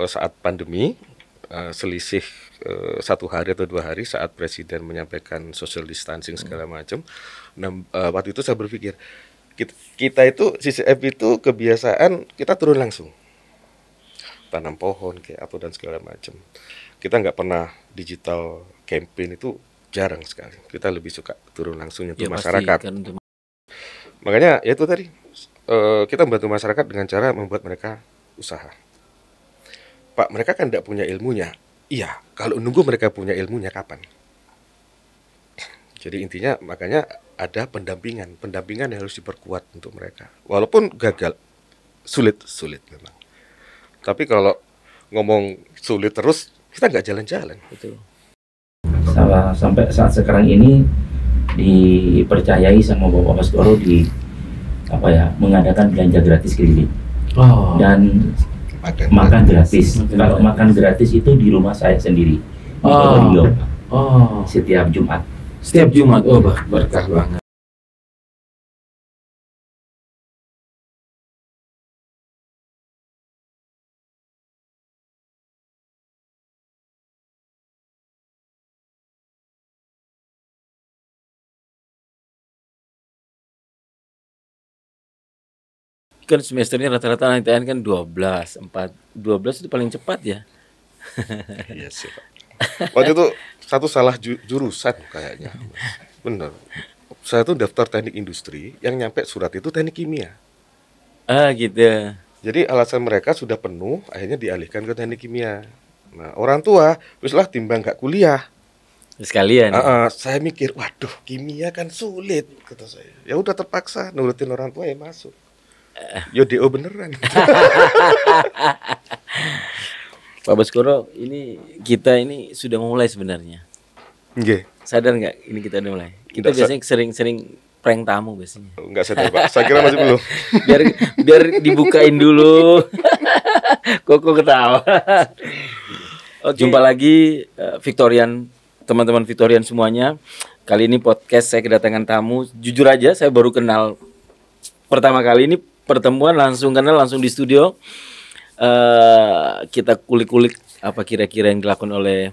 saat pandemi, selisih 1 hari atau 2 hari saat Presiden menyampaikan social distancing segala macam. Nah, waktu itu saya berpikir kita itu CCF itu kebiasaan kita turun langsung tanam pohon kayak apa dan segala macam. Kita nggak pernah digital campaign, itu jarang sekali. Kita lebih suka turun langsung nyentuh masyarakat. Kan, makanya ya itu tadi kita membantu masyarakat dengan cara membuat mereka usaha. Pak, mereka kan tidak punya ilmunya. Iya, kalau nunggu mereka punya ilmunya kapan? Jadi intinya makanya ada pendampingan yang harus diperkuat untuk mereka. Walaupun gagal, sulit memang. Tapi kalau ngomong sulit terus, kita nggak jalan-jalan. Betul. Sampai saat sekarang ini dipercayai sama Bapak Baskoro mengadakan belanja gratis keliling. Dan makan gratis. Kalau makan gratis itu di rumah saya sendiri di Probolinggo. Setiap Jumat. Oh, berkah banget. Kan semesternya rata-rata anak ITN kan 12 itu paling cepat ya. Iya sih, Pak. Waktu itu satu salah jurusan kayaknya. Bener. Saya tuh daftar teknik industri, yang nyampe surat itu teknik kimia. Gitu. Jadi alasan mereka sudah penuh, akhirnya dialihkan ke teknik kimia. Nah, orang tua, weslah timbang gak kuliah. Sekalian. Saya mikir, waduh, kimia kan sulit, kata saya. Ya udah terpaksa nurutin orang tua ya masuk. Yo DO beneran. Pak Baskoro, kita ini sudah mulai sebenarnya. Nggih. Sadar nggak ini kita udah mulai? Kita biasanya sering prank tamu biasanya. Enggak sadar, Pak. Saya kira masih belum. biar dibukain dulu. Kok ketawa. Okay. Jumpa lagi Victorian, teman-teman Victorian semuanya. Kali ini podcast saya kedatangan tamu. Jujur aja saya baru kenal pertama kali ini, pertemuan langsung kenal langsung di studio. Kita kulik-kulik apa kira-kira yang dilakukan oleh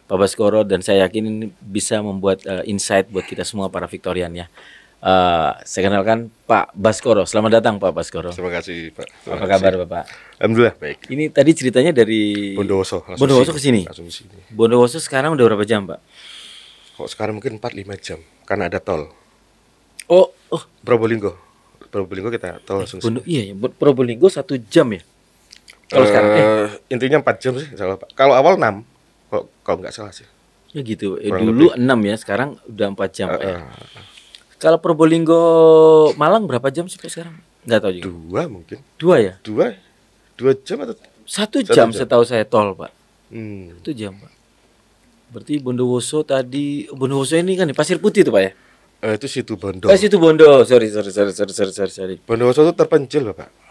Pak Baskoro, dan saya yakin ini bisa membuat insight buat kita semua para Victorian ya. Saya kenalkan Pak Baskoro. Selamat datang Pak Baskoro. Terima kasih Pak. Apa kabar Bapak? Alhamdulillah baik. Ini tadi ceritanya dari Bondowoso. Bondowoso ke sini. Bondowoso sekarang udah berapa jam Pak? Kok sekarang mungkin 4-5 jam karena ada tol. Oh. Probolinggo kita tol langsung. Iya, Probolinggo 1 jam ya. Kalau sekarang intinya 4 jam sih, salah Pak. Kalau awal 6, kalau nggak salah sih. Ya gitu. Dulu lebih. 6 ya, sekarang udah 4 jam Pak ya. Kalau Probolinggo Malang berapa jam sih Pak sekarang? Nggak tahu juga. 2 mungkin. 2 ya? 2 jam atau 1 jam setahu saya tol Pak. 1 jam Pak. Berarti Bondowoso ini kan di Pasir Putih tuh Pak ya? Itu Situ Bondo. Situ Bondo. Sorry. Bondowoso itu terpencil Bapak.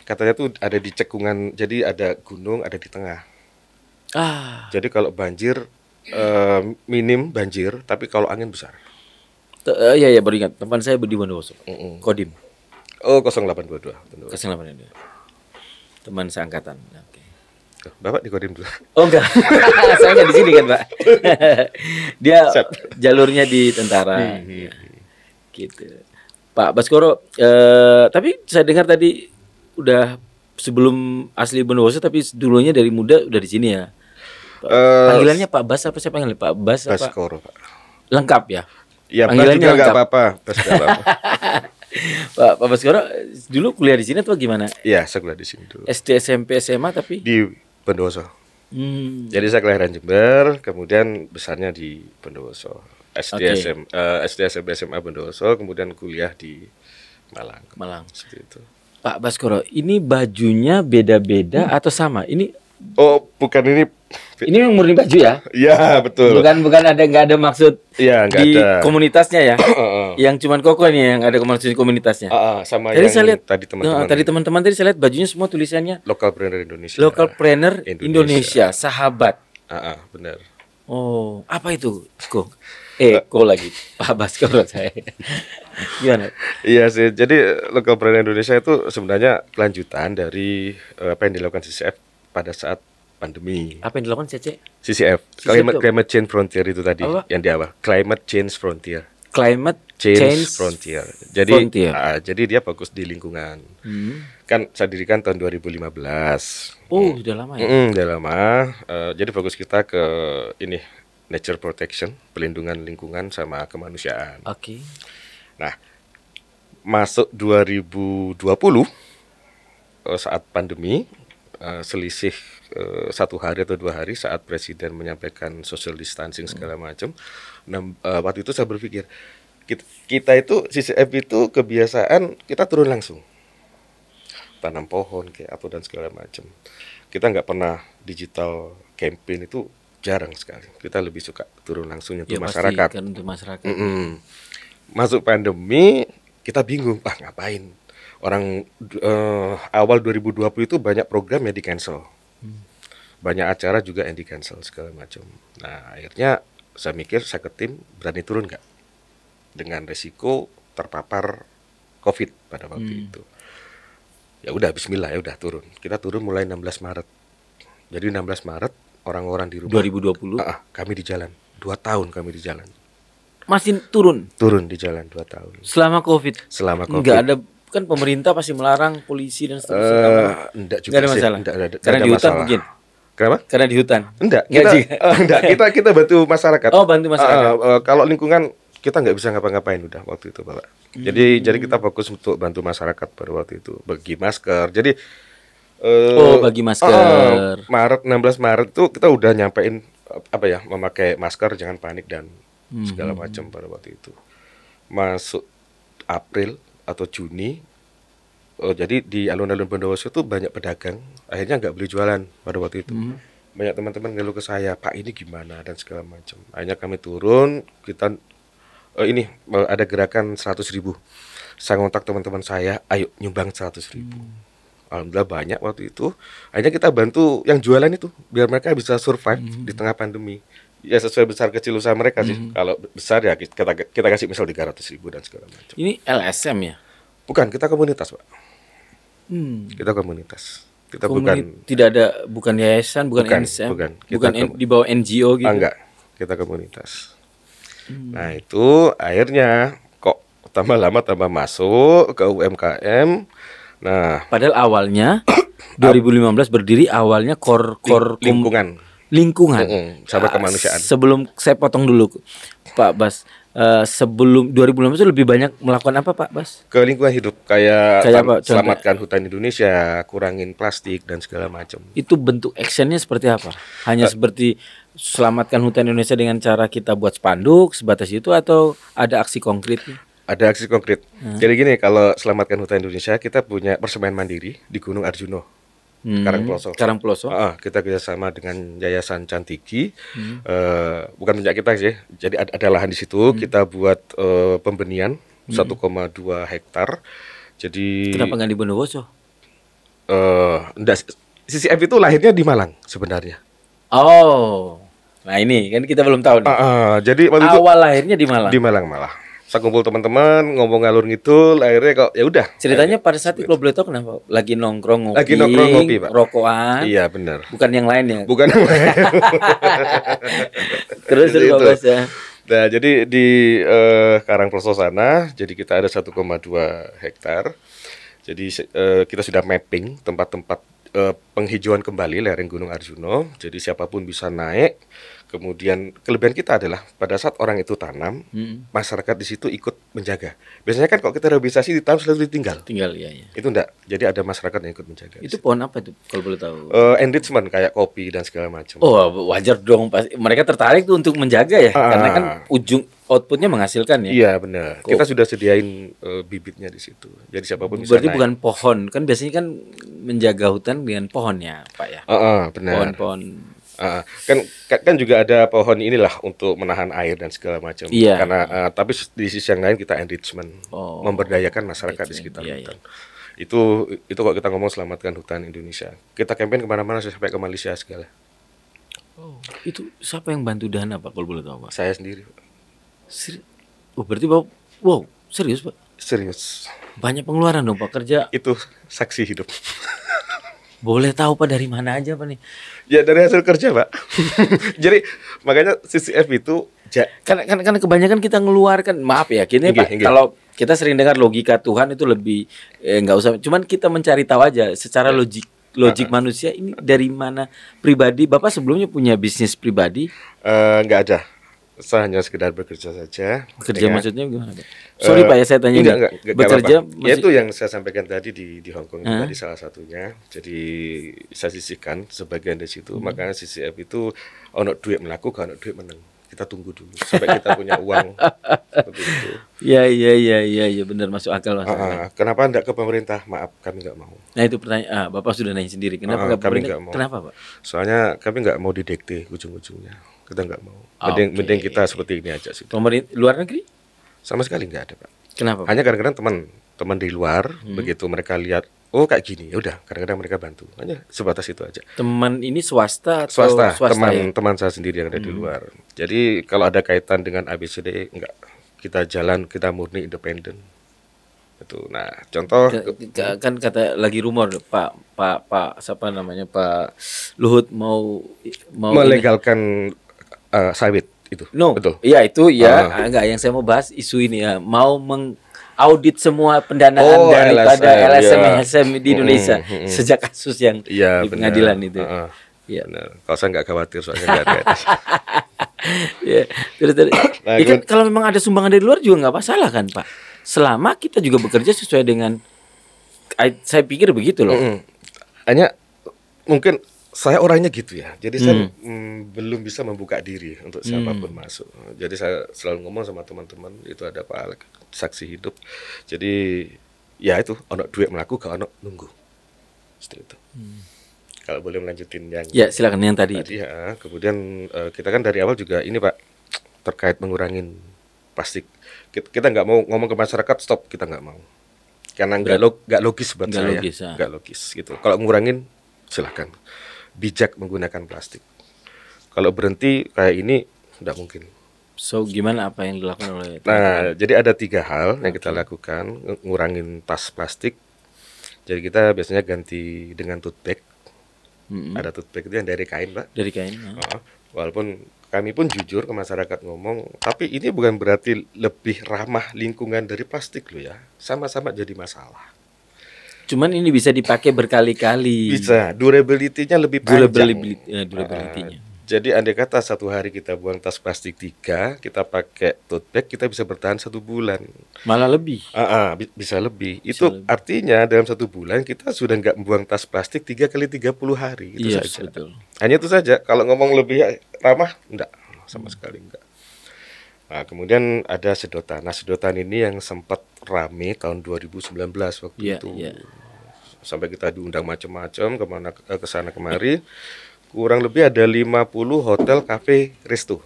Katanya tuh ada di cekungan, jadi ada gunung, ada di tengah. Jadi kalau banjir minim banjir, tapi kalau angin besar. Iya baru ingat, teman saya di Bondowoso. Kodim. 0822. 0822. Teman seangkatan. Oke. Bapak di Kodim dulu. Oh enggak. Saya enggak di sini kan, Pak. Dia jalurnya di tentara. Gitu. Pak Baskoro, tapi saya dengar tadi udah sebelum asli Bondowoso tapi dulunya dari muda udah di sini ya. Panggilannya Pak Bas apa saya panggil Pak Bas apa? Baskoro, Pak. Lengkap ya? Iya, panggilannya enggak apa-apa. Pak Baskoro dulu kuliah di sini atau gimana? Iya, saya kuliah di sini dulu. SD, SMP, SMA tapi di Bondowoso. Jadi saya kelahiran Jember, kemudian besarnya di Bondowoso. SD, SMP, SMA Bondowoso, kemudian kuliah di Malang. Seperti itu. Pak Baskoro, ini bajunya beda-beda atau sama? Bukan ini yang murni baju ya? Iya, betul. Bukan nggak ada maksud di ada komunitasnya ya? Yang cuman Koko nih yang ada maksud komunitasnya. Sama tadi yang saya lihat, tadi teman-teman. Tadi teman-teman tadi saya lihat bajunya semua tulisannya Local Planner Indonesia. Local Planner Indonesia, sahabat. Benar. Oh, apa itu? Ko lagi Pak Baskoro saya. Gimana? Iya sih. Jadi Local Planner Indonesia itu sebenarnya kelanjutan dari apa yang dilakukan CCF pada saat pandemi. Apa yang dilakukan CC? CCF, Climate Change Frontier itu tadi apa? yang di awal. Climate Change Frontier. Climate Change Frontier. Jadi Frontier. Jadi dia fokus di lingkungan. Kan saya dirikan tahun 2015. Oh, sudah lama ya? Udah lama. Jadi fokus kita ke ini nature protection, pelindungan lingkungan sama kemanusiaan. Oke. Nah, masuk 2020 saat pandemi, selisih 1 hari atau 2 hari saat presiden menyampaikan social distancing segala macam. Nah, waktu itu saya berpikir kita itu CCF itu kebiasaan kita turun langsung tanam pohon kayak apa dan segala macam. Kita nggak pernah digital campaign, itu jarang sekali. Kita lebih suka turun langsung nyentuh masyarakat. Kan untuk masyarakat. Masuk pandemi kita bingung, ngapain? Orang awal 2020 itu banyak program yang di cancel, banyak acara juga yang di cancel segala macam. Nah akhirnya saya mikir, saya ke tim, berani turun nggak dengan resiko terpapar COVID pada waktu itu. Ya udah Bismillah, ya udah turun. Kita turun mulai 16 Maret. Jadi 16 Maret orang-orang di rumah. 2020. Kami di jalan. 2 tahun kami di jalan. Masih turun? Turun di jalan 2 tahun. Selama COVID? Selama COVID. Enggak ada, kan pemerintah pasti melarang, polisi dan seterusnya. Enggak juga ada sih. masalah? Enggak Karena ada di hutan masalah. mungkin? Kenapa? Karena di hutan? Enggak, kita bantu masyarakat. Oh, bantu masyarakat. Kalau lingkungan kita nggak bisa ngapa-ngapain udah waktu itu, Bapak. Jadi kita fokus untuk bantu masyarakat pada waktu itu, bagi masker. Jadi bagi masker. 16 Maret itu kita udah nyampein memakai masker, jangan panik dan segala macam pada waktu itu. Masuk April atau Juni, jadi di alun-alun Bondowoso itu banyak pedagang, akhirnya nggak beli jualan pada waktu itu. Banyak teman-teman ngeluh ke saya, Pak ini gimana dan segala macam. Akhirnya kami turun, kita ada gerakan 100.000. Saya ngontak teman-teman saya, ayo nyumbang 100.000. Alhamdulillah banyak waktu itu. Akhirnya kita bantu yang jualan itu biar mereka bisa survive di tengah pandemi. Ya sesuai besar kecil usaha mereka sih. Kalau besar ya kita kasih misal 300.000 dan segala macam. Ini LSM ya? Bukan, kita komunitas, Pak. Kita komunitas. Kita bukan yayasan, bukan LSM, bukan di bawah NGO gitu. Enggak, kita komunitas. Nah itu akhirnya kok tambah lama tambah masuk ke UMKM. Nah, padahal awalnya 2015 berdiri awalnya lingkungan sama kemanusiaan. Sebelum saya potong dulu, Pak Bas, sebelum 2015 itu lebih banyak melakukan apa, Pak Bas? Ke lingkungan hidup, kayak apa, selamatkan hutan Indonesia, kurangin plastik dan segala macam. Itu bentuk actionnya seperti apa? Hanya seperti selamatkan hutan Indonesia dengan cara kita buat spanduk sebatas itu, atau ada aksi konkret? Ada aksi konkret. Jadi gini, kalau selamatkan hutan Indonesia, kita punya persemaian mandiri di Gunung Arjuno, Karangploso. Kita kerjasama dengan Yayasan Cantiki, bukan punya kita sih. Jadi ada lahan di situ, kita buat pembenihan 1,2 hektar. Jadi kenapa nggak di Bondowoso? CCF itu lahirnya di Malang sebenarnya. Oh, nah ini kan kita belum tahu nih. Jadi waktu awal lahirnya di Malang. Di Malang malah. Saya kumpul teman-teman ngomong ngalur ngidul, akhirnya kok ya udah. Ceritanya pada saat itu kalau boleh tahu kenapa? Lagi nongkrong ngopi, Pak. Rokokan. Iya benar. Bukan yang lain ya. Bukan yang lain. Terus Bas ya. Nah, jadi di Karangploso sana, jadi kita ada 1,2 hektar. Jadi kita sudah mapping tempat-tempat penghijauan kembali lereng Gunung Arjuno. Jadi siapapun bisa naik. Kemudian kelebihan kita adalah pada saat orang itu tanam, masyarakat di situ ikut menjaga. Biasanya kan kalau kita rehabilitasi ditanam selalu ditinggal. Ya. Itu enggak. Jadi ada masyarakat yang ikut menjaga. Itu pohon apa itu kalau boleh tahu? Enrichment kayak kopi dan segala macam. Oh, wajar dong, pasti mereka tertarik tuh untuk menjaga ya, karena kan ujung outputnya menghasilkan ya. Iya benar. Kita sudah sediain bibitnya di situ. Jadi siapapun bisa naik. Berarti bukan pohon, kan biasanya kan menjaga hutan dengan pohon ya, Pak ya. Benar. Pohon-pohon. Kan juga ada pohon inilah untuk menahan air dan segala macam. Iya. Karena tapi di sisi yang lain kita enrichment, memberdayakan masyarakat di sekitar hutan. Itu kalau kita ngomong selamatkan hutan Indonesia. Kita campaign kemana-mana sampai ke Malaysia segala. Itu siapa yang bantu dana, Pak, kalau boleh tahu, Pak? Saya sendiri. Berarti Pak, wow, serius, Pak? Serius. Banyak pengeluaran dong, Pak, kerja. Itu saksi hidup. Boleh tahu Pak dari mana aja Pak nih? Ya dari hasil kerja Pak. Jadi makanya CCF itu kan kebanyakan kita ngeluarkan, maaf ya, Pak, kalau kita sering dengar logika Tuhan itu lebih nggak usah, cuman kita mencari tahu aja secara logik manusia ini dari mana pribadi. Bapak sebelumnya punya bisnis pribadi? Nggak ada. Saya hanya sekedar bekerja saja. Bekerja maksudnya gimana Pak? Sorry Pak ya saya tanya. Enggak, bekerja ya itu yang saya sampaikan tadi di Hong Kong tadi salah satunya. Jadi saya sisihkan sebagian dari situ. Makanya CCF itu ono duit melaku, ono duit menang. Kita tunggu dulu sampai kita punya uang. Seperti itu. Iya benar, masuk akal Mas. Kenapa enggak ke pemerintah? Maaf, kami enggak mau. Nah itu pertanyaan. Bapak sudah nanya sendiri. Kenapa ke pemerintah? Kenapa Pak? Soalnya kami enggak mau didikte ujung-ujungnya. Kita enggak mau. Mending kita seperti ini aja sih. Pemerintah luar negeri? Sama sekali enggak ada Pak. Kenapa Pak? Hanya kadang-kadang teman di luar begitu mereka lihat, oh kayak gini, ya udah kadang-kadang mereka bantu. Hanya sebatas itu aja. Teman ini swasta atau swasta teman saya sendiri yang ada di luar. Jadi kalau ada kaitan dengan ABCD enggak, kita jalan, kita murni independen. Itu. Nah, contoh kan kata lagi rumor Pak siapa namanya, Pak Luhut mau melegalkan sawit itu. Betul. Iya itu ya, enggak, yang saya mau bahas isu ini ya, mau audit semua pendanaan daripada LSM di Indonesia sejak kasus yang di pengadilan itu. Iya. Kalau saya nggak khawatir soalnya nggak ada. Ya, terus kan kalau memang ada sumbangan dari luar juga nggak masalah kan Pak? Selama kita juga bekerja sesuai dengan, saya pikir begitu loh. Hanya mungkin saya orangnya gitu ya. Jadi saya belum bisa membuka diri untuk siapapun masuk. Jadi saya selalu ngomong sama teman-teman, itu ada Pak Alek, saksi hidup. Jadi ya itu, ono duit melaku, gak ono nunggu. Seperti itu. Kalau boleh melanjutin yang silakan yang tadi ya. Kemudian kita kan dari awal juga ini Pak, terkait mengurangin plastik. Kita nggak mau ngomong ke masyarakat stop, kita nggak mau. Karena nggak logis buat saya. Nggak logis gitu. Kalau ngurangin silahkan. Bijak menggunakan plastik. Kalau berhenti kayak ini tidak mungkin. So gimana apa yang dilakukan oleh? Nah, jadi ada 3 hal yang kita lakukan, ngurangin tas plastik. Jadi kita biasanya ganti dengan tote bag. Ada tote bag itu yang dari kain Pak. Dari kain. Walaupun kami pun jujur ke masyarakat ngomong, tapi ini bukan berarti lebih ramah lingkungan dari plastik loh ya. Sama-sama jadi masalah. Cuman ini bisa dipakai berkali-kali. Bisa, durability-nya lebih panjang. Durability-nya. Jadi andai kata 1 hari kita buang tas plastik 3, kita pakai tote bag, kita bisa bertahan 1 bulan. Malah lebih. Bisa lebih. Itu artinya dalam 1 bulan kita sudah nggak membuang tas plastik 3 kali 30 hari. Itu saja. Betul. Hanya itu saja. Kalau ngomong lebih ramah, enggak, sama sekali enggak. Nah, kemudian ada sedotan. Nah, sedotan ini yang sempat rame tahun 2019 waktu itu. Sampai kita diundang macam-macam ke sana kemari. Kurang lebih ada 50 hotel, kafe, resto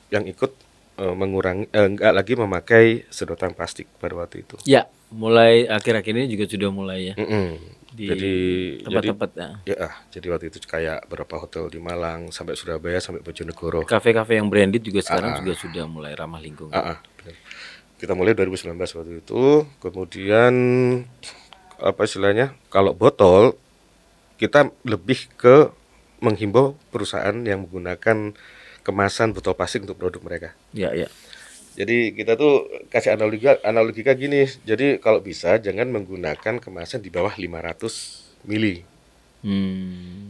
yang ikut mengurangi enggak lagi memakai sedotan plastik pada waktu itu. Ya, mulai akhir-akhir ini juga sudah mulai ya. Di tempat-tempat jadi waktu itu kayak beberapa hotel di Malang sampai Surabaya sampai Bojonegoro. Kafe-kafe yang branded juga sekarang juga sudah mulai ramah lingkungan. Kita mulai 2019 waktu itu. Kemudian apa istilahnya? Kalau botol kita lebih ke menghimbau perusahaan yang menggunakan kemasan botol plastik untuk produk mereka. Iya. Jadi kita tuh kasih analogika gini. Jadi kalau bisa jangan menggunakan kemasan di bawah 500 mili.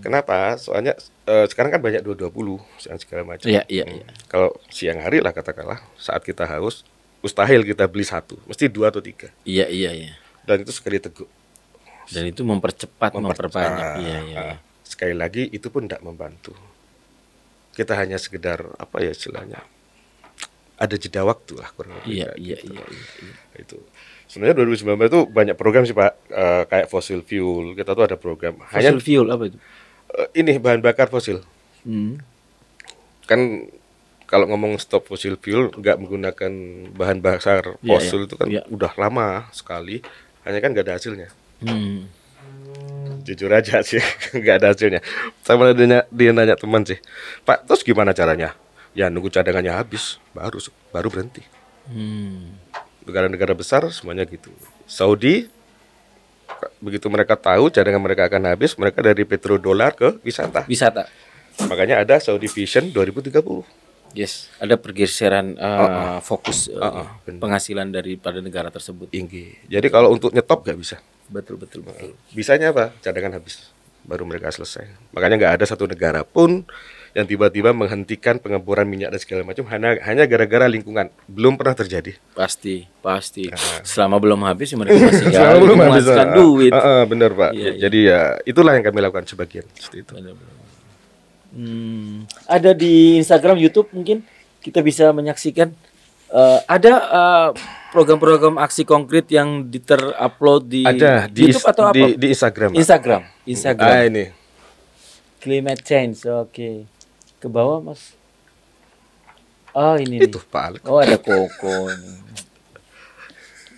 Kenapa? Soalnya sekarang kan banyak 220 segala macam. Iya. Kalau siang hari lah katakanlah, saat kita haus, mustahil kita beli 1, mesti 2 atau 3. Iya. Dan itu sekali teguk. Dan itu memperbanyak. Iya. Sekali lagi itu pun tidak membantu. Kita hanya sekedar apa ya istilahnya, ada jeda waktu lah kurang lebih. Iya. Itu sebenarnya 2019 itu banyak program sih Pak, kayak fossil fuel. Kita tuh ada program. Fossil fuel apa itu? Ini bahan bakar fosil. Kan kalau ngomong stop fossil fuel, nggak menggunakan bahan bakar fosil itu kan udah lama sekali. Hanya kan nggak ada hasilnya. Jujur aja sih, nggak ada hasilnya. Sama dia nanya teman sih, Pak, terus gimana caranya? Ya nunggu cadangannya habis, baru berhenti. Negara-negara besar semuanya gitu. Saudi begitu mereka tahu cadangan mereka akan habis, mereka dari petrodolar ke wisata. Wisata. Makanya ada Saudi Vision 2030. Yes, ada pergeseran fokus benar. penghasilan daripada negara tersebut. Tinggi. Jadi kalau untuk nyetop nggak bisa. Betul. Bisanya apa? Cadangan habis, baru mereka selesai. Makanya nggak ada satu negara pun yang tiba-tiba menghentikan pengeboran minyak dan segala macam hanya gara-gara lingkungan. Belum pernah terjadi. Pasti. Selama belum habis mereka masih menghasilkan habis, duit. Benar Pak. Iya. Jadi ya itulah yang kami lakukan sebagian seperti itu. Ada di Instagram, YouTube mungkin kita bisa menyaksikan. Ada program-program aksi konkret yang terupload di YouTube atau apa? Di Instagram. Instagram. Ini. Climate change. Oke. Ke bawah, Mas. Oh, ini Itu nih. Pak Alex. Oh, ada Koko nih.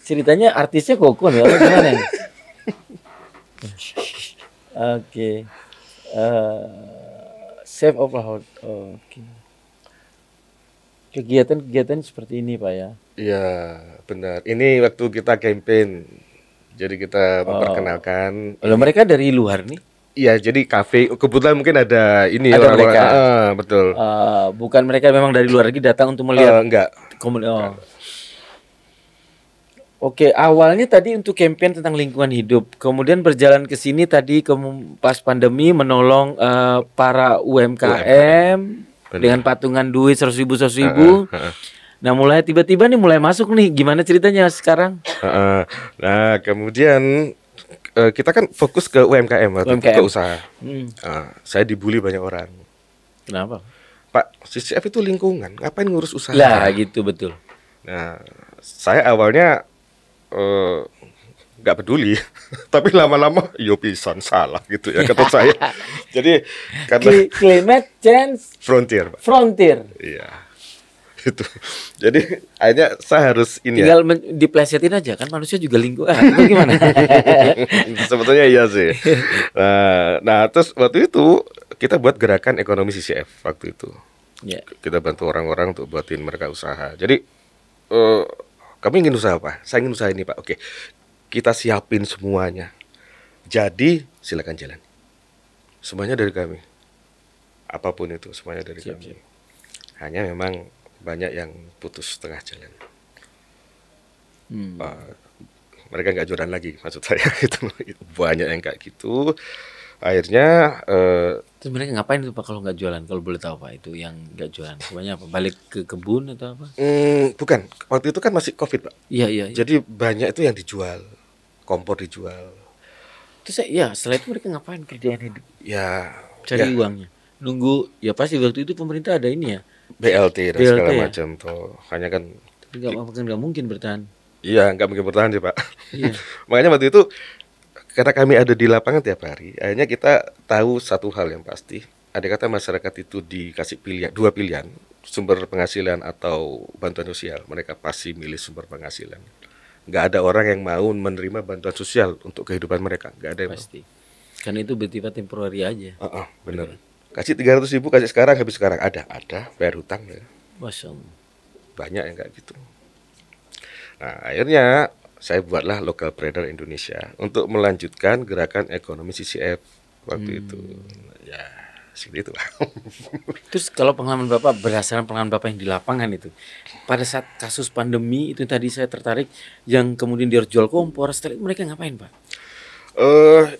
Ceritanya artisnya Koko nih, atau gimana nih? Oke. Save of Laut. Oke. Kegiatan seperti ini, Pak ya. Iya, benar. Ini waktu kita campaign. Jadi kita memperkenalkan. Kalau mereka dari luar nih? Iya, jadi kafe. Kebetulan mungkin ada ini Ada orang-orang. mereka. Betul. Bukan mereka memang dari luar lagi datang untuk melihat. Enggak. Oke, awalnya tadi untuk campaign tentang lingkungan hidup, kemudian berjalan ke sini tadi pas pandemi menolong para UMKM dengan patungan duit 100.000. Nah, mulai tiba-tiba nih mulai masuk nih. Gimana ceritanya sekarang? Nah, kemudian kita kan fokus ke UMKM atau ke usaha. Saya dibully banyak orang. Kenapa? Pak, CCF itu lingkungan, ngapain ngurus usaha? Lah, gitu betul. Nah, saya awalnya nggak peduli, tapi lama-lama yo pisan salah gitu ya kata saya. Jadi karena climate change frontier, Pak. Frontier. Iya. Itu. Jadi akhirnya saya harus ini tinggal diplesetin aja kan, manusia juga lingkungan. Itu gimana? Sebetulnya iya sih. Nah, terus waktu itu kita buat gerakan ekonomi CCF waktu itu. Yeah. Kita bantu orang-orang untuk buatin mereka usaha. Jadi kami ingin usaha apa? Saya ingin usaha ini Pak. Oke, kita siapin semuanya. Jadi silakan jalan. Semuanya dari kami. Apapun itu, semuanya dari kami. Hanya memang banyak yang putus tengah jalan. Mereka nggak jualan lagi, maksud saya. Itu banyak yang kayak gitu. Akhirnya terus mereka ngapain itu Pak kalau nggak jualan? Kalau boleh tahu Pak, itu yang nggak jualan semuanya apa? Balik ke kebun atau apa? Bukan, waktu itu kan masih COVID Pak. Iya. Jadi banyak itu yang dijual, kompor dijual. Terus ya setelah itu mereka ngapain kerjaan hidup? Ya cari uangnya. Nunggu ya pasti waktu itu pemerintah ada ini ya. BLT dan segala macam tuh. Hanya kan nggak mungkin bertahan. Iya, nggak mungkin bertahan sih Pak. Iya. Makanya waktu itu karena kami ada di lapangan tiap hari, akhirnya kita tahu satu hal yang pasti. Ada kata masyarakat itu dikasih dua pilihan, sumber penghasilan atau bantuan sosial. Mereka pasti milih sumber penghasilan. Nggak ada orang yang mau menerima bantuan sosial untuk kehidupan mereka. Nggak ada yang pasti. Karena itu bersifat temporary aja. Benar. Kasih 300.000, kasih sekarang, habis sekarang. Ada, bayar hutang ya. Masya Allah. Banyak yang kayak gitu. Nah, akhirnya saya buatlah Local Trader Indonesia untuk melanjutkan gerakan ekonomi CCF waktu itu. Ya, seperti itu lah. Terus kalau pengalaman Bapak, berdasarkan pengalaman Bapak yang di lapangan itu, pada saat kasus pandemi itu tadi saya tertarik, yang kemudian dia jual kompor, setelah itu mereka ngapain Pak?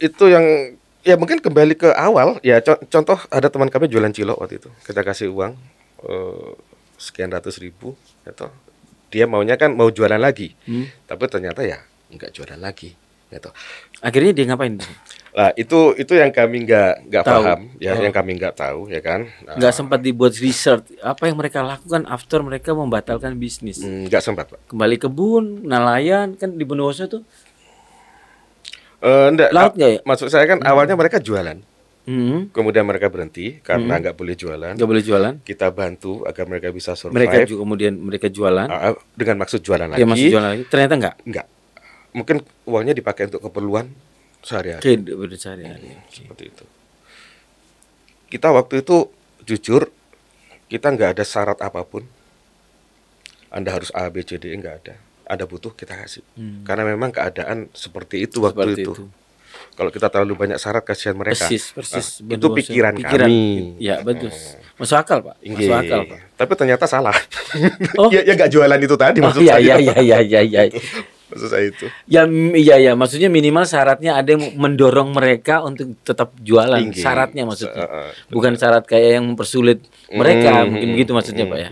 Itu yang ya mungkin kembali ke awal ya, contoh ada teman kami jualan cilok waktu itu, kita kasih uang sekian ratus ribu gitu. Dia maunya kan mau jualan lagi, tapi ternyata ya nggak jualan lagi gitu. Akhirnya dia ngapain? Nah itu yang kami nggak paham ya, yang kami nggak tahu ya kan. Nggak sempat dibuat research apa yang mereka lakukan after mereka membatalkan bisnis. Nggak sempat Pak. Kembali kebun, nelayan kan di Bondowoso tuh. Enggak, laut nggak ya? Maksud saya kan awalnya mereka jualan, kemudian mereka berhenti karena nggak boleh jualan. Nggak boleh jualan. Kita bantu agar mereka bisa survive. Mereka juga kemudian mereka jualan. Dengan maksud jualan lagi. Ya maksud jualan lagi. Ternyata nggak. Mungkin uangnya dipakai untuk keperluan sehari-hari. Sehari-hari. Seperti itu. Kita waktu itu jujur, kita nggak ada syarat apapun. Anda harus A, B, C, D, nggak ada. ada butuh kita kasih. Karena memang keadaan seperti itu waktu itu. Kalau kita terlalu banyak syarat, kasihan mereka. Persis. Itu pikiran kami. Ya, betul. Masuk akal, Pak. Masuk akal, Pak. Tapi ternyata salah. Oh. ya nggak jualan itu tadi maksud saya. Iya. Maksud saya itu. Ya, maksudnya minimal syaratnya ada yang mendorong mereka untuk tetap jualan. Syaratnya maksudnya. Bukan syarat kayak yang mempersulit mereka, mungkin begitu maksudnya, Pak ya.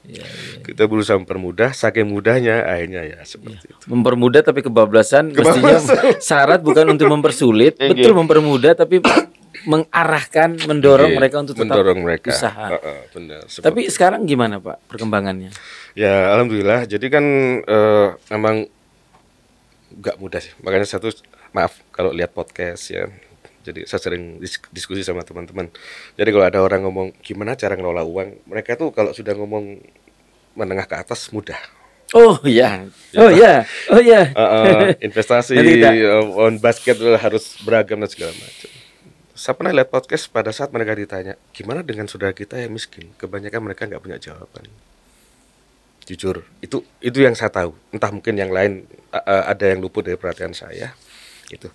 Ya. Kita berusaha mempermudah, saking mudahnya akhirnya ya seperti itu. Mempermudah tapi kebablasan. Mestinya syarat bukan untuk mempersulit, betul mempermudah tapi mengarahkan, mendorong mereka untuk tetap usaha. Benar. Tapi sekarang gimana Pak perkembangannya? Ya alhamdulillah. Jadi kan memang nggak mudah sih. Makanya maaf kalau lihat podcast ya. Jadi saya sering diskusi sama teman-teman. Jadi kalau ada orang ngomong gimana cara ngelola uang, mereka tuh kalau sudah ngomong menengah ke atas mudah. Oh iya. Investasi on basket harus beragam dan segala macam. Saya pernah lihat podcast pada saat mereka ditanya gimana dengan saudara kita yang miskin. Kebanyakan mereka nggak punya jawaban. Jujur, itu yang saya tahu. Entah mungkin yang lain ada yang luput dari perhatian saya. Gitu.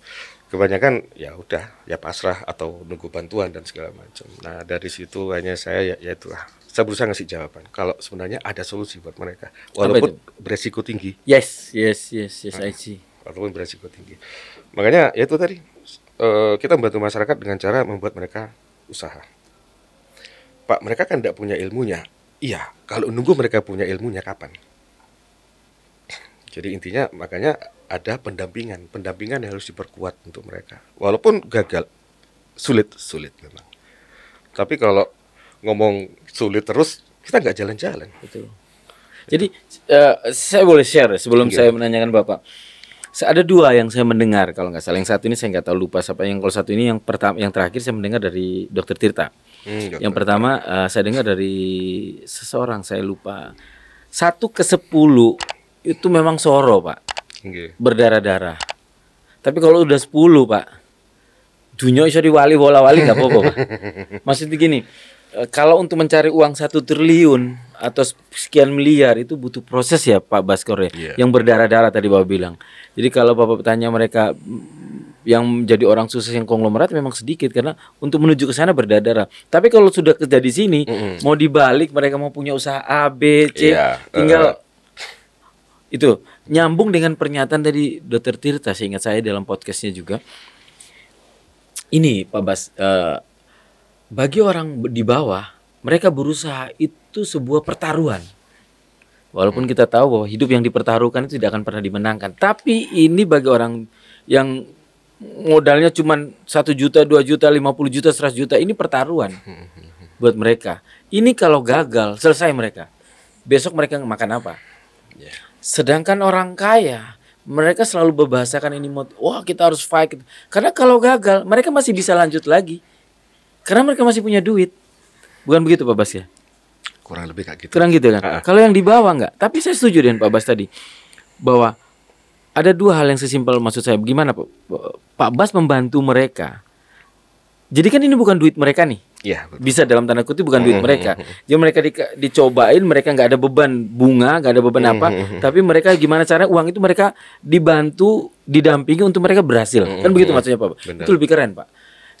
Kebanyakan ya udah ya pasrah atau nunggu bantuan dan segala macam. Nah dari situ hanya saya ya itulah saya berusaha ngasih jawaban kalau sebenarnya ada solusi buat mereka walaupun beresiko tinggi. Yes, I see. Walaupun beresiko tinggi. Makanya ya itu tadi kita membantu masyarakat dengan cara membuat mereka usaha. Pak, mereka kan tidak punya ilmunya. Iya, kalau nunggu mereka punya ilmunya kapan? Jadi intinya makanya ada pendampingan yang harus diperkuat untuk mereka. Walaupun gagal, sulit memang. Tapi kalau ngomong sulit terus, kita nggak jalan-jalan. Betul. Jadi saya boleh share sebelum saya menanyakan Bapak. Ada dua yang saya mendengar kalau nggak salah. Yang satu ini saya nggak tahu lupa siapa. Yang kalau satu ini yang terakhir saya mendengar dari Dr. Tirta. Yang pertama saya dengar dari seseorang saya lupa. 1/10 itu memang soro Pak. Berdarah-darah. Tapi kalau udah 10 Pak, dunia iso diwali bola-wali nggak apa-apa Pak. Maksudnya gini, kalau untuk mencari uang 1 triliun atau sekian miliar itu butuh proses ya Pak Baskoro ya. Yang berdarah-darah tadi Bapak bilang. Jadi kalau Bapak tanya mereka yang menjadi orang sukses yang konglomerat memang sedikit karena untuk menuju ke sana berdarah-darah. Tapi kalau sudah kerja di sini, mau dibalik mereka mau punya usaha A, B, C, tinggal itu nyambung dengan pernyataan dari Dr. Tirta, seingat saya dalam podcastnya juga. Ini Pak Bas, bagi orang di bawah, mereka berusaha itu sebuah pertaruhan. Walaupun kita tahu bahwa hidup yang dipertaruhkan itu tidak akan pernah dimenangkan. Tapi ini bagi orang yang modalnya cuma 1 juta, 2 juta, 50 juta, 100 juta, ini pertaruhan buat mereka. Ini kalau gagal, selesai mereka. Besok mereka makan apa? Sedangkan orang kaya, mereka selalu berbahasakan ini, wah kita harus fight. Karena kalau gagal, mereka masih bisa lanjut lagi. Karena mereka masih punya duit. Bukan begitu Pak Bas ya? Kurang lebih kayak gitu. Kurang gitu kan? Kalau yang di bawah enggak. Tapi saya setuju dengan Pak Bas tadi. Bahwa ada dua hal yang sesimpel maksud saya. Bagaimana Pak Bas membantu mereka. Jadi kan ini bukan duit mereka nih. Ya, bisa dalam tanda kutip bukan duit mereka. Jadi mereka dicobain, mereka nggak ada beban bunga, nggak ada beban apa. Tapi mereka gimana caranya uang itu mereka dibantu, didampingi untuk mereka berhasil. Kan begitu maksudnya Pak. Itu lebih keren Pak.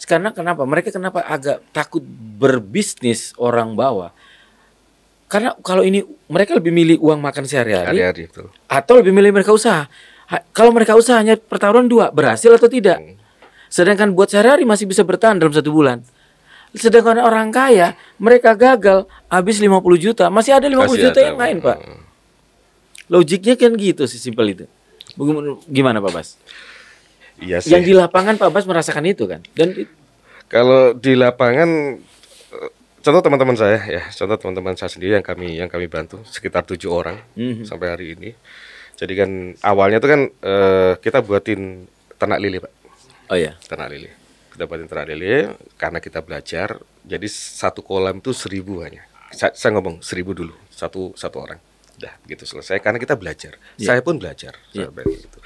Karena kenapa? Mereka kenapa agak takut berbisnis orang bawah? Karena kalau ini mereka lebih milih uang makan sehari-hari atau lebih milih mereka usaha. Kalau mereka usahanya pertaruhan 2, berhasil atau tidak. Sedangkan buat sehari-hari masih bisa bertahan dalam 1 bulan. Sedangkan orang kaya, mereka gagal, habis 50 juta, masih ada 50 juta yang lain, Pak. Logiknya kan gitu sih, simpel itu. Gimana Pak Bas? Iya sih. Yang di lapangan Pak Bas merasakan itu kan? Dan kalau di lapangan, contoh teman-teman saya sendiri yang kami bantu sekitar 7 orang sampai hari ini. Jadi kan awalnya itu kan kita buatin ternak lele, Pak. Oh ya, ternak lele. Kita buatin ternak lele karena kita belajar. Jadi 1 kolam itu 1.000 hanya. Saya ngomong 1.000 dulu, satu orang. Udah begitu selesai karena kita belajar. Saya pun belajar. Gitu.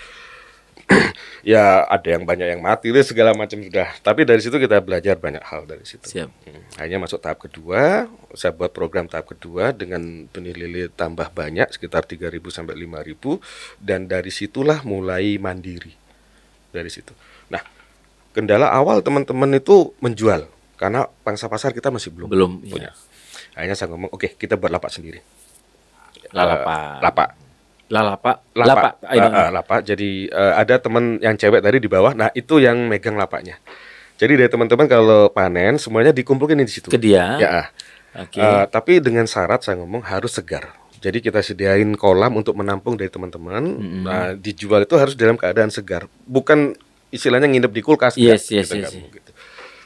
Ya ada yang banyak yang mati deh segala macam sudah. Tapi dari situ kita belajar banyak hal dari situ. Siap. Akhirnya masuk tahap kedua, saya buat program tahap kedua dengan benih lele tambah banyak sekitar 3.000 sampai 5.000 dan dari situlah mulai mandiri. Dari situ. Nah, kendala awal teman-teman itu menjual karena pangsa pasar kita masih belum punya. Akhirnya saya ngomong, oke, kita buat lapak sendiri. Lapak. Jadi ada teman yang cewek tadi di bawah. Nah, itu yang megang lapaknya. Jadi dari teman-teman kalau panen semuanya dikumpulin di situ. Ke dia. Ya. Tapi dengan syarat saya ngomong harus segar. Jadi kita sediain kolam untuk menampung dari teman-teman. Nah, dijual itu harus dalam keadaan segar. Bukan istilahnya nginep di kulkas. Yes. Gitu.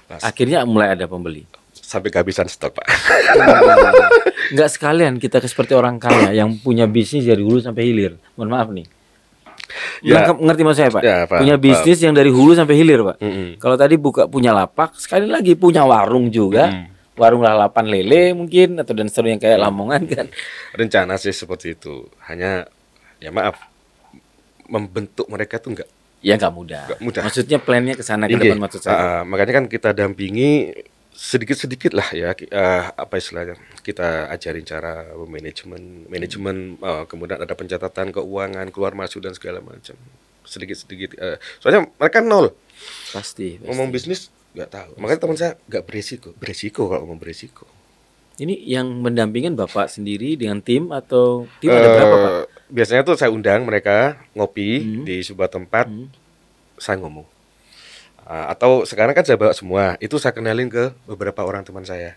Nah, akhirnya mulai ada pembeli. Sampai kehabisan stok, Pak. Nggak sekalian kita seperti orang kaya yang punya bisnis dari hulu sampai hilir. Mohon maaf nih. Ya, ngerti maksud saya, Pak? Ya, Pak. Punya bisnis yang dari hulu sampai hilir, Pak. Kalau tadi punya lapak, sekali lagi punya warung juga. Warung lalapan lele mungkin atau dan seterusnya yang kayak Lamongan kan. Rencana sih seperti itu. Hanya ya maaf, membentuk mereka tuh nggak mudah. Maksudnya plannya ke sana ke depan maksud saya. Makanya kan kita dampingi sedikit-sedikit lah ya, apa istilahnya, kita ajarin cara manajemen, kemudian ada pencatatan keuangan, keluar masuk dan segala macam, sedikit-sedikit. Soalnya mereka nol, pasti. Ngomong bisnis nggak tahu. Makanya teman saya nggak beresiko kalau ngomong beresiko. Ini yang mendampingin Bapak sendiri dengan tim atau tim ada berapa, Pak? Biasanya tuh saya undang mereka ngopi di sebuah tempat, saya ngomong. Atau sekarang kan saya bawa semua, itu saya kenalin ke beberapa orang teman saya.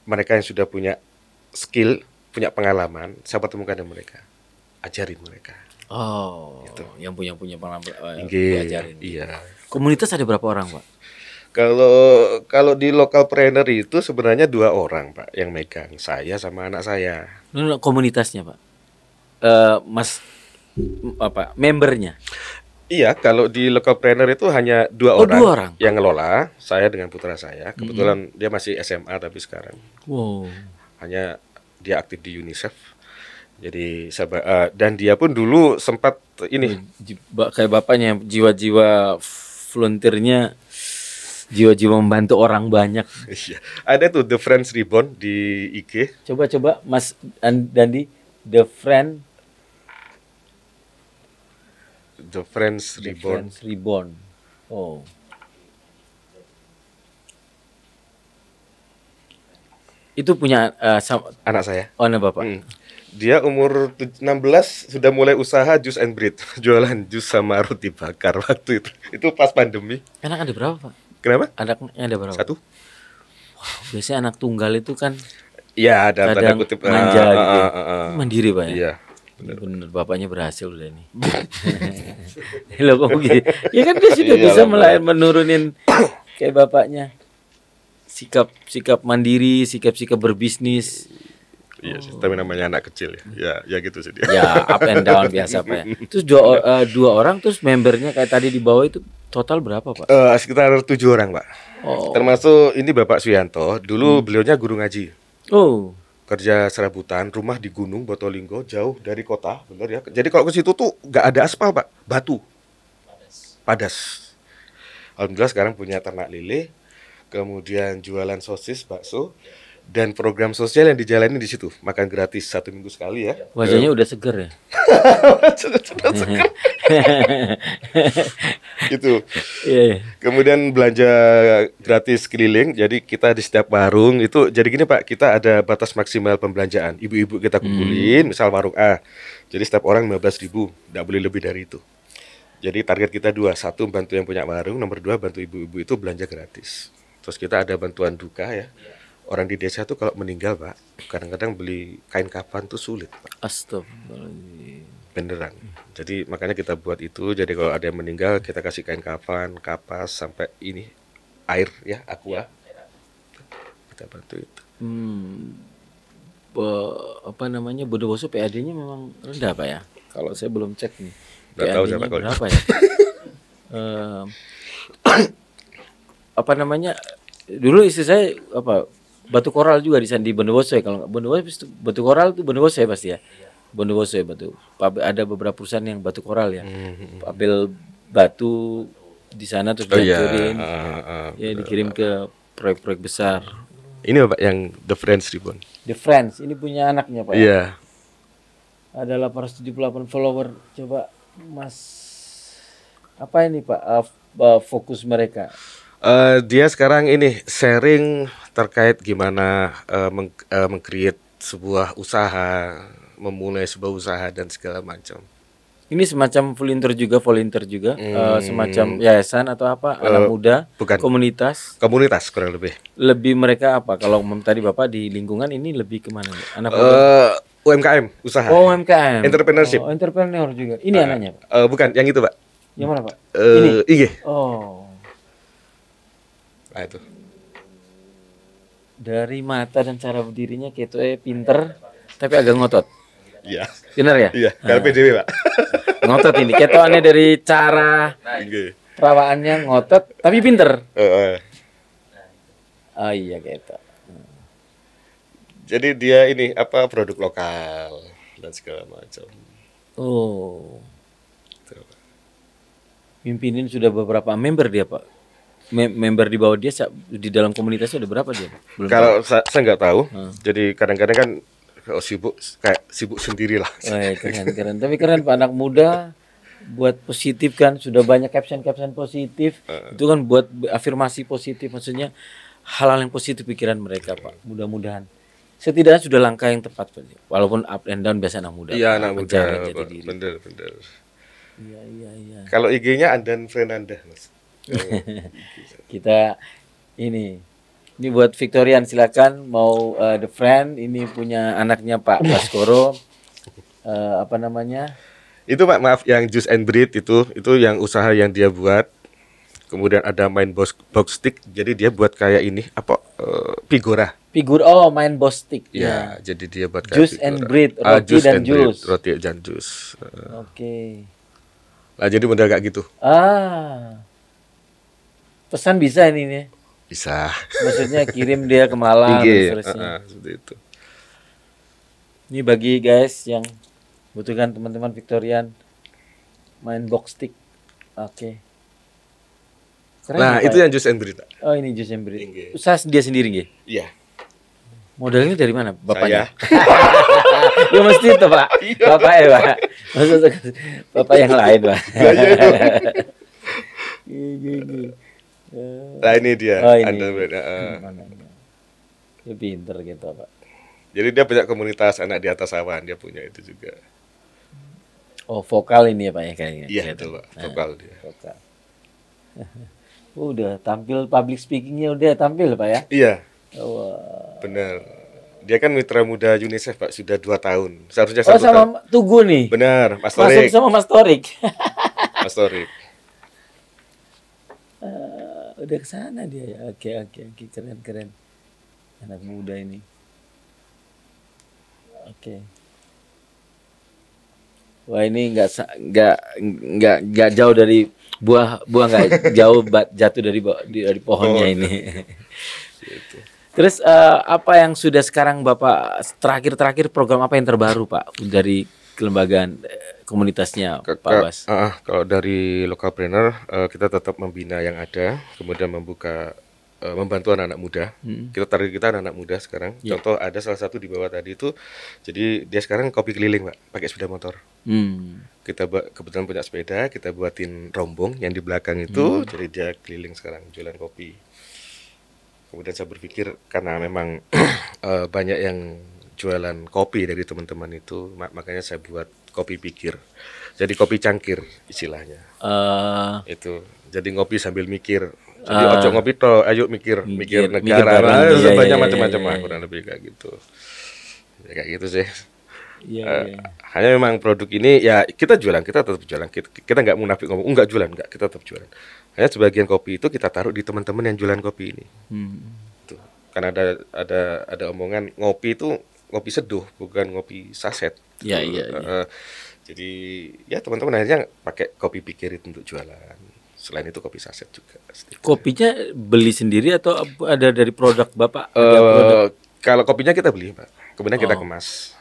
Mereka yang sudah punya skill, punya pengalaman, saya pertemukan dengan mereka, ajarin mereka. Oh, gitu. Yang punya pengalaman, diajarin. Iya. Komunitas ada berapa orang, Pak? Kalau di local trainer itu sebenarnya 2 orang, Pak, yang megang, saya sama anak saya. Komunitasnya, Pak, Mas, membernya? Iya, kalau di local trainer itu hanya 2 orang yang ngelola, saya dengan putra saya. Kebetulan dia masih SMA tapi sekarang. Wow. Hanya dia aktif di UNICEF. Jadi dan dia pun dulu sempat ini kayak bapaknya, jiwa-jiwa volunteernya, jiwa-jiwa membantu orang banyak. Iya. Ada tuh The Friends Reborn di IG. Coba Mas Dandi, The Friends Reborn. Oh. Itu punya anak saya. Oh, anak Bapak. Dia umur 16 sudah mulai usaha Juice and Bread, jualan jus sama roti bakar waktu itu. Itu pas pandemi. Anak ada berapa, Pak? Kenapa? Anaknya ada berapa? 1. Wow, biasanya anak tunggal itu kan ya ada tanda kutip manja gitu. Mandiri, Pak ya? Iya. Bener, bapaknya berhasil udah nih. Loh kok gitu? Ya kan dia sudah bisa menurunin kayak bapaknya. Sikap mandiri, sikap berbisnis. Iya, tapi namanya anak kecil ya. Ya gitu sih dia. Ya, up and down biasa, Pak ya. Terus 2 orang terus membernya kayak tadi di bawah itu total berapa, Pak? Sekitar 7 orang, Pak. Oh. Termasuk ini Bapak Suyanto, dulu beliaunya guru ngaji. Oh. Kerja serabutan, rumah di Gunung Botolinggo, jauh dari kota, bener ya. Jadi kalau ke situ tuh nggak ada aspal, Pak, batu, padas. Alhamdulillah sekarang punya ternak lele, kemudian jualan sosis, bakso, dan program sosial yang dijalani di situ, makan gratis 1 minggu sekali ya. Wajahnya udah seger ya. Sudah seger. Gitu. Yeah. Kemudian belanja gratis keliling. Jadi kita di setiap warung itu, jadi gini Pak, kita ada batas maksimal pembelanjaan. Ibu-ibu kita kumpulin, misal warung A. Jadi setiap orang 15.000, nggak boleh lebih dari itu. Jadi target kita 2, 1 bantu yang punya warung, nomor 2 bantu ibu-ibu itu belanja gratis. Terus kita ada bantuan duka ya. Orang di desa tuh kalau meninggal, Pak, kadang-kadang beli kain kafan tuh sulit, Pak. Astagfirullahaladzim. Beneran. Jadi makanya kita buat itu. Jadi kalau ada yang meninggal, kita kasih kain kafan, kapas, sampai ini air ya, aqua. Kita bantu itu. Apa namanya, Bondowoso PAD-nya memang rendah, Pak ya? Kalau saya belum cek nih. Nggak tahu PAD-nya berapa ya? Apa namanya? Dulu istri saya batu koral juga di Bondowoso ya, kalau nggak Bondowoso batu koral itu Bondowoso ya pasti ya. Bondowoso ya batu. Ada beberapa perusahaan yang batu koral ya. Pabel batu di sana terus dihancurin. Ya dikirim ke proyek-proyek besar. Ini Pak yang The Friends Ribbon. The Friends, ini punya anaknya Pak. Iya. Ada 878 follower. Coba Mas, apa ini Pak fokus mereka? Dia sekarang ini sharing terkait gimana meng-create sebuah usaha, memulai sebuah usaha dan segala macam. Ini semacam volunteer juga, semacam yayasan atau apa, anak muda, bukan. Komunitas kurang lebih. Lebih mereka apa? Kalau tadi Bapak di lingkungan ini lebih kemana? Anak muda? UMKM, usaha. Oh, UMKM. Entrepreneurship. Oh, entrepreneur juga. Ini anaknya Pak? Bukan, yang itu Pak. Yang mana Pak? Ini. IG. Oh. Nah itu. Dari mata dan cara berdirinya Ketoe pinter, tapi agak ngotot. Iya. Benar ya? Iya, kalau PDW Pak. Ngotot ini. Ketoannya dari cara perawaannya ngotot, tapi pinter. Oh iya Keto. Jadi dia ini apa produk lokal dan segala macam. Oh. Pimpinin sudah beberapa member dia Pak. Member di bawah dia di dalam komunitasnya ada berapa dia? Belum kalau saya nggak tahu. Jadi kadang-kadang kan kalau sibuk sendiri lah. Keren. Tapi keren Pak, anak muda buat positif kan, sudah banyak caption positif. Itu kan buat afirmasi positif, maksudnya hal-hal yang positif pikiran mereka Pak. Mudah-mudahan setidaknya sudah langkah yang tepat Pak. Walaupun up and down biasa anak muda. Iya, anak muda. Bener. Iya. Kalau IG-nya Andan Fernanda Mas. Kita ini buat Victorian, silakan mau The Friend, ini punya anaknya Pak Baskoro, apa namanya? Itu Pak, maaf, yang Juice and Breed itu yang usaha yang dia buat. Kemudian ada main box stick, jadi dia buat kayak ini apa figura. Main box stick. Ya, jadi dia buat kayak Juice and Breed, roti dan jus. Oke. Nah, jadi model kayak gitu. Pesan bisa ini nih. Bisa. Maksudnya kirim dia ke Malang dan seterusnya. Seperti itu. Ini bagi guys yang butuhkan teman-teman Victorian main box stick. Oke. Keren nah, ya, itu yang Juice and Breed. Oh, ini Juice and Breed. Usaha dia sendiri nggih? Iya. Modalnya dari mana? Bapaknya? Ya mesti itu Pak. Bapak ya Pak. Maksudnya Bapak yang lain Pak. Nah ini dia. Dia pinter gitu Pak. Jadi dia punya komunitas anak di atas awan, dia punya itu juga. Oh, vokal ini ya Pak ya kayaknya. Iya itu Pak, vokal dia. Vokal. Udah tampil public speakingnya udah tampil Pak ya? Iya. Wah. Benar. Dia kan mitra muda UNICEF Pak, sudah 2 tahun. Seharusnya 1 tahun. Sama Tugu nih. Benar, Mas Torik. Masuk sama Mas Torik. Mas Torik. Udah ke sana dia ya. Oke, keren. Anak muda ini. Oke. Wah, ini nggak jauh dari buah nggak jauh jatuh dari pohonnya ini. Gitu. Terus apa yang sudah sekarang Bapak terakhir program apa yang terbaru Pak dari kelembagaan komunitasnya Pak Bas? Kalau dari Lokalpreneur kita tetap membina yang ada, kemudian membantu anak-anak muda. Kita anak-anak muda sekarang. Yeah. Contoh ada salah satu di bawah tadi itu, jadi dia sekarang kopi keliling Pak, pakai sepeda motor. Kita kebetulan punya sepeda, kita buatin rombong yang di belakang itu, jadi dia keliling sekarang jualan kopi. Kemudian saya berpikir karena memang banyak yang jualan kopi dari teman-teman itu, makanya saya buat kopi pikir. Jadi kopi cangkir istilahnya. Itu. Jadi ngopi sambil mikir. Jadi ojo ngopi toh, ayo mikir negara. Banyak macam-macam lah kurang lebih kayak gitu. Ya, kayak gitu sih. Hanya memang produk ini ya kita tetap jualan. Kita nggak munafik ngomong nggak jualan, kita tetap jualan. Hanya sebagian kopi itu kita taruh di teman-teman yang jualan kopi ini. Tuh. Karena ada omongan ngopi itu ngopi seduh, bukan ngopi saset. Iya. Jadi ya teman-teman akhirnya pakai kopi pikir itu untuk jualan. Selain itu kopi saset juga. Kopinya beli sendiri atau ada dari produk Bapak? Kalau kopinya kita beli Pak, kemudian kita kemas.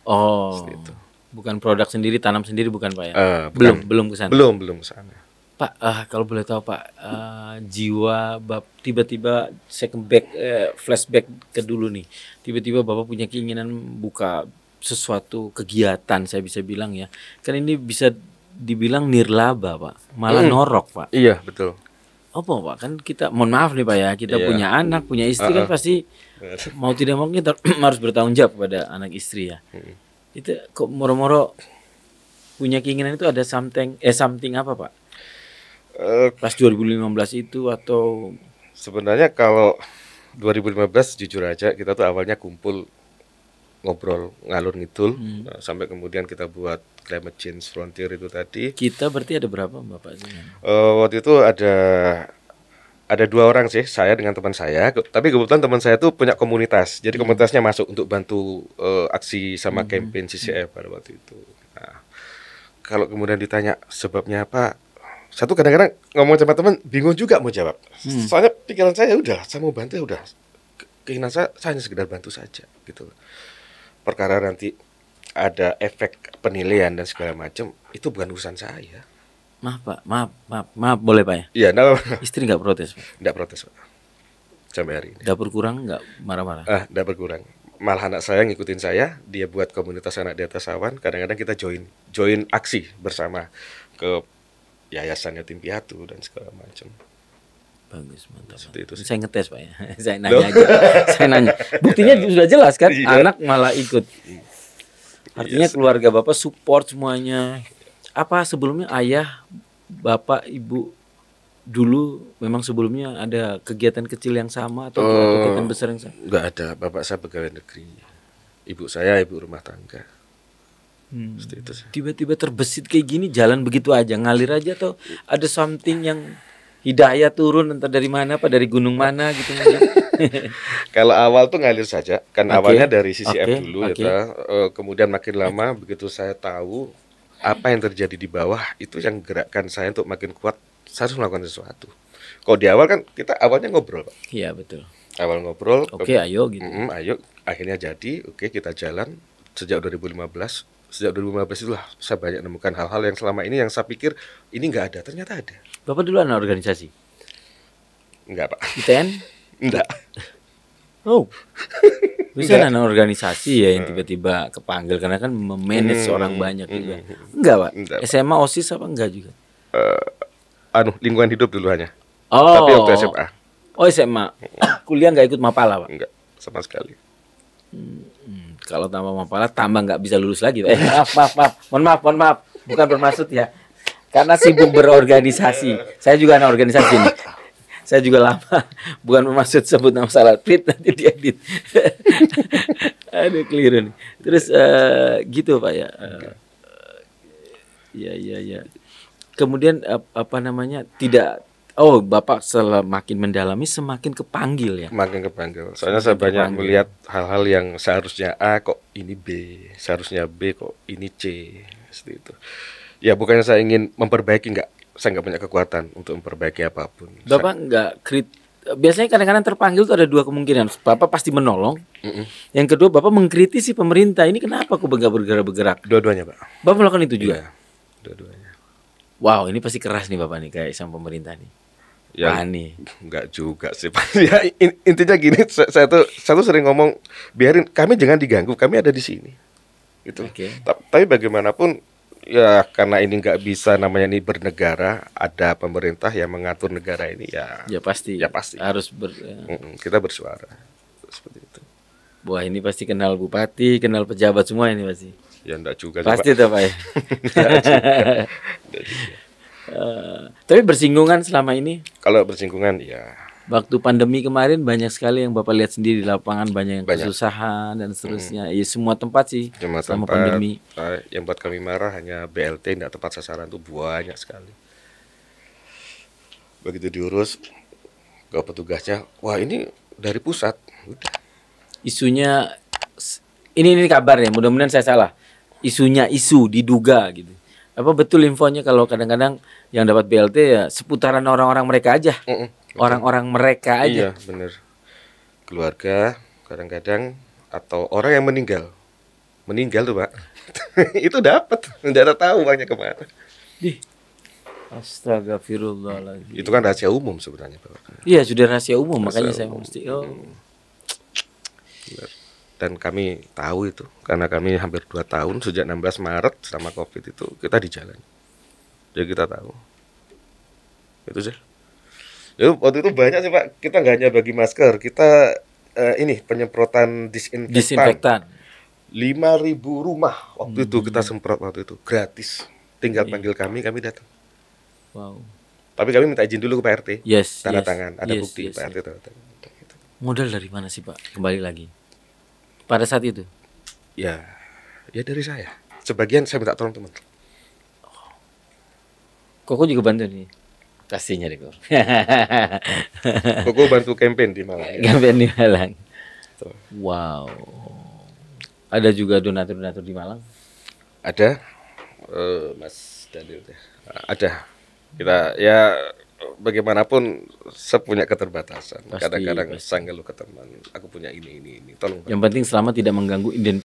Oh. Itu. Bukan produk sendiri, tanam sendiri bukan Pak ya? Belum ke sana. Belum ke sana. Pak, kalau boleh tahu Pak, jiwa tiba-tiba flashback ke dulu nih. Tiba-tiba Bapak punya keinginan buka sesuatu kegiatan, saya bisa bilang ya. Kan ini bisa dibilang nirlaba Pak, malah norok Pak. Iya, betul. Apa Pak? Kan kita, mohon maaf nih Pak ya, kita punya anak, punya istri kan pasti mau tidak mau kita harus bertanggung jawab pada anak istri ya. Itu kok moro-moro punya keinginan itu ada something apa Pak? Pas 2015 itu atau sebenarnya kalau 2015 jujur aja kita tuh awalnya kumpul ngobrol ngalur ngidul sampai kemudian kita buat Climate Change Frontier itu tadi. Kita berarti ada berapa Bapak? Waktu itu ada 2 orang sih, saya dengan teman saya. Tapi kebetulan teman saya tuh punya komunitas, jadi komunitasnya masuk untuk bantu aksi sama campaign CCF pada waktu itu. Nah, kalau kemudian ditanya sebabnya apa, satu kadang-kadang ngomong sama teman bingung juga mau jawab. Soalnya pikiran saya udah, saya mau bantu udah. Keinginan saya hanya sekedar bantu saja gitu. Perkara nanti ada efek penilaian dan segala macam itu bukan urusan saya. Maaf Pak, maaf boleh Pak ya? Iya, Istri nggak protes Pak? Nggak protes Pak. Sampai hari ini. Dapur kurang nggak marah-marah? Nggak berkurang. Malah anak saya ngikutin saya, dia buat komunitas anak di atas awan. Kadang-kadang kita join aksi bersama ke yayasan yatim piatu dan segala macam. Bagus, mantap. Seperti itu sih. Saya ngetes Pak ya. Saya nanya aja. Saya nanya. Buktinya sudah jelas kan? Anak malah ikut. Artinya keluarga Bapak support semuanya. Apa sebelumnya ayah, bapak, ibu dulu memang sebelumnya ada kegiatan kecil yang sama atau kegiatan besar yang sama? Enggak ada. Bapak saya pegawai negeri. Ibu saya ibu rumah tangga. Seperti itu sih. Tiba-tiba terbesit kayak gini, jalan begitu aja, ngalir aja atau ada something yang hidayah turun entah dari mana, apa dari gunung mana gitu mungkin? Kalau awal tuh ngalir saja, kan awalnya dari CCF dulu ya. Kemudian makin lama begitu saya tahu apa yang terjadi di bawah, itu yang gerakkan saya untuk makin kuat, saya harus melakukan sesuatu. Kalau di awal kan kita awalnya ngobrol Pak. Iya betul. Awal ngobrol. Ayo gitu. Ayo, akhirnya jadi. Kita jalan sejak 2015. Sejak 2015 itulah saya banyak menemukan hal-hal yang selama ini yang saya pikir ini nggak ada, ternyata ada. Bapak dulu anak organisasi? Enggak Pak. ITN? Enggak. Oh, bisa anak organisasi ya yang tiba-tiba kepanggil karena kan memanage orang banyak juga. Enggak Pak? Enggak, Pak. SMA OSIS apa enggak juga? Lingkungan hidup dulu hanya. Oh. Tapi waktu SMA. Oh SMA. Kuliah nggak ikut Mapala Pak? Enggak, sama sekali. Kalau tambah Mapala tambah nggak bisa lulus lagi Pak. Mohon maaf. Bukan bermaksud ya. Karena sibuk berorganisasi. Saya juga anak organisasi nih. Saya juga lama, bukan bermaksud sebut nama salah, tweet nanti diedit. Aduh keliru nih. Terus gitu Pak ya. Ya. Kemudian apa namanya tidak. Oh Bapak semakin mendalami semakin kepanggil ya. Makin kepanggil. Soalnya saya banyak melihat hal-hal yang seharusnya A kok ini B, seharusnya B kok ini C, seperti itu. Ya bukannya saya ingin memperbaiki, enggak. Saya nggak punya kekuatan untuk memperbaiki apapun. Bapak nggak biasanya kadang-kadang terpanggil itu ada 2 kemungkinan. Bapak pasti menolong. Yang kedua Bapak mengkritisi pemerintah. Ini kenapa kok nggak bergerak? Dua-duanya Pak. Bapak melakukan itu juga? Iya, dua-duanya. Wow, ini pasti keras nih Bapak nih kayak sama pemerintah nih. Ya, nih. Enggak juga sih Pak. Ya, intinya gini, saya tuh sering ngomong, biarin kami jangan diganggu, kami ada di sini. Gitu. Tapi bagaimanapun ya karena ini nggak bisa namanya ini bernegara, ada pemerintah yang mengatur negara ini ya pasti harus kita bersuara seperti itu. Wah ini pasti kenal bupati, kenal pejabat semua ini pasti. Ya enggak juga pasti tuh Pak ya. Tapi bersinggungan selama ini? Kalau bersinggungan ya. Waktu pandemi kemarin banyak sekali yang Bapak lihat sendiri di lapangan, banyak yang kesusahan dan seterusnya. Ya semua tempat sih selama pandemi. Yang buat kami marah hanya BLT tidak tepat sasaran itu banyak sekali. Begitu diurus ke petugasnya, wah ini dari pusat. Udah. Isunya ini kabar ya, mudah-mudahan saya salah. Isunya diduga gitu. Apa betul infonya kalau kadang-kadang yang dapat BLT ya seputaran orang-orang mereka aja. Orang-orang mereka aja. Iya, benar. Keluarga kadang-kadang atau orang yang meninggal. meninggal tuh Pak. Itu dapat, tidak tahu uangnya kemana. Astagfirullahaladzim. Itu kan rahasia umum sebenarnya Pak. Iya, sudah rahasia umum, Rahasia makanya saya umum. mesti Dan kami tahu itu karena kami hampir 2 tahun sejak 16 Maret selama Covid itu kita di jalan. Jadi kita tahu. Itu sih. Ya, waktu itu banyak sih Pak. Kita nggak hanya bagi masker, kita ini penyemprotan disinfektan. 5.000 rumah waktu itu kita semprot waktu itu gratis. Tinggal panggil kami datang. Wow. Tapi kami minta izin dulu ke Pak RT. Yes, Tanda yes, tangan, ada yes, bukti yes, Pak RT yes. tanda tangan. Gitu. Modal dari mana sih Pak? Kembali lagi. Pada saat itu? Ya dari saya. Sebagian saya minta tolong teman. Koko juga bantu nih. Pastinya deh Koko. Koko bantu campaign di Malang. Campaign di Malang. Tuh. Wow. Ada juga donatur-donatur di Malang? Ada, Mas Daniel. Ada. Kita ya bagaimanapun saya punya keterbatasan. Pasti, Kadang-kadang pasti. saya ngeluh ke teman. Aku punya ini. Tolong. Yang penting selama tidak mengganggu identitas